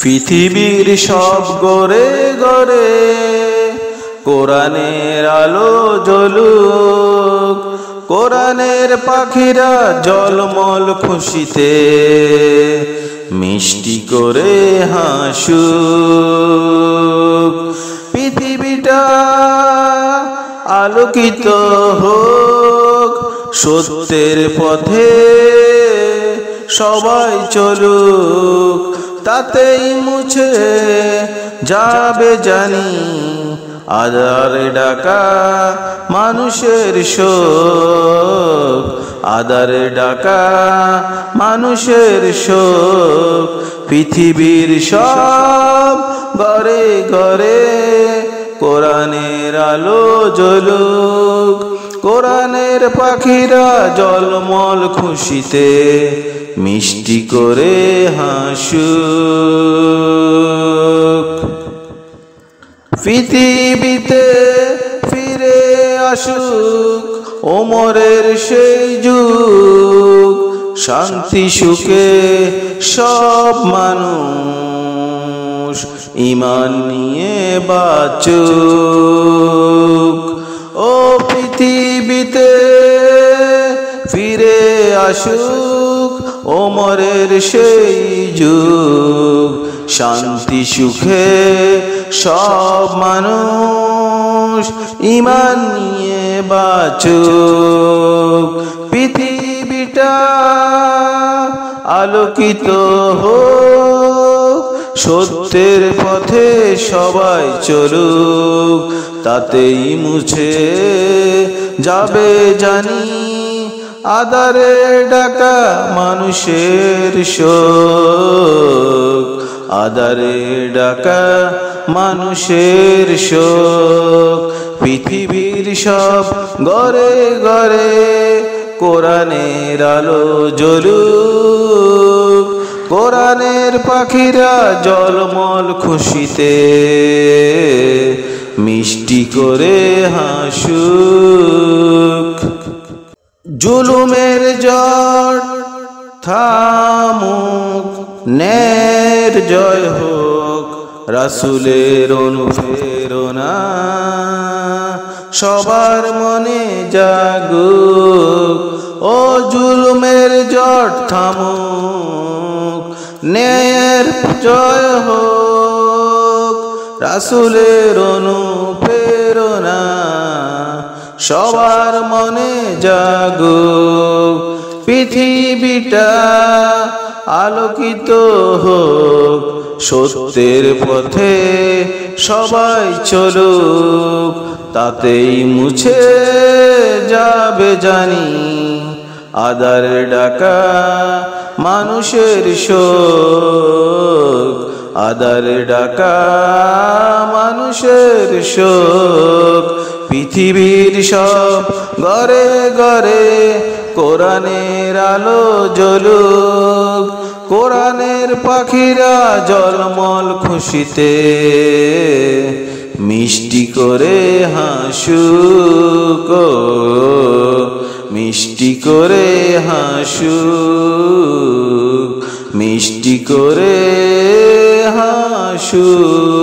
পৃথিবীর সব গড়ে গড়ে কোরআনের আলো জ্বলুক, কোরআনের পাখিরা জলমল খুশিতে মিষ্টি করে হাসুক। পৃথিবীটা আলোকিত হোক, সত্যের পথে সবাই চলুক, তাতেই মুছে যাবে জানি আধারে ডাকা মানুষের শোক, আধারে ডাকা মানুষের শোক। পৃথিবীর সব ঘরে ঘরে কোরআনের আলো জ্বলুক, কোরআনের পাখিরা জলমল খুশিতে মিষ্টি করে হাসুক। পৃথিবীতে ফিরে আসুক ওমরের সেই যুগ, শান্তি সুখে সব মানুষ ঈমান নিয়ে বাঁচুক। ও পৃথিবীতে ফিরে আসুক ওমরের সেই যুগ, শান্তি সুখে সব মানুষ ঈমান নিয়ে বাঁচুক। পৃথিবীটা আলোকিত হোক, সত্যের পথে সবাই চলুক, তাতেই মুছে যাবে জানি আধারে ডাকা মানুষের শোক, আধারে ডাকা মানুষের শোক। পৃথিবীর সব ঘরে ঘরে কোরআনের আলো জ্বলুক, কোরআনের পাখিরা জলমল খুশিতে মিষ্টি করে হাসুক। জুলুমের ঝড় থামুক, ন্যায়ের জয় হোক, রাসূলের অনুপ্রেরণা সবার মনে জাগুক। ও জুলুমের ঝড় থামুক, ন্যায়ের জয় হোক, রাসূলের অনুপ্রেরণা সবার মনে জাগুক। পৃথিবীটা আলোকিত হোক, সত্যের পথে সবাই চলুক, তাতেই মুছে যাবে জানি আধারে ডাকা মানুষের শোক, আধারে ডাকা মানুষের শোক। পৃথিবীর সব ঘরে ঘরে কোরআনের আলো জ্বলুক, কোরআনের পাখিরা জলমল খুশিতে মিষ্টি করে হাসুক, মিষ্টি করে হাসুক, মিষ্টি করে হাসুক।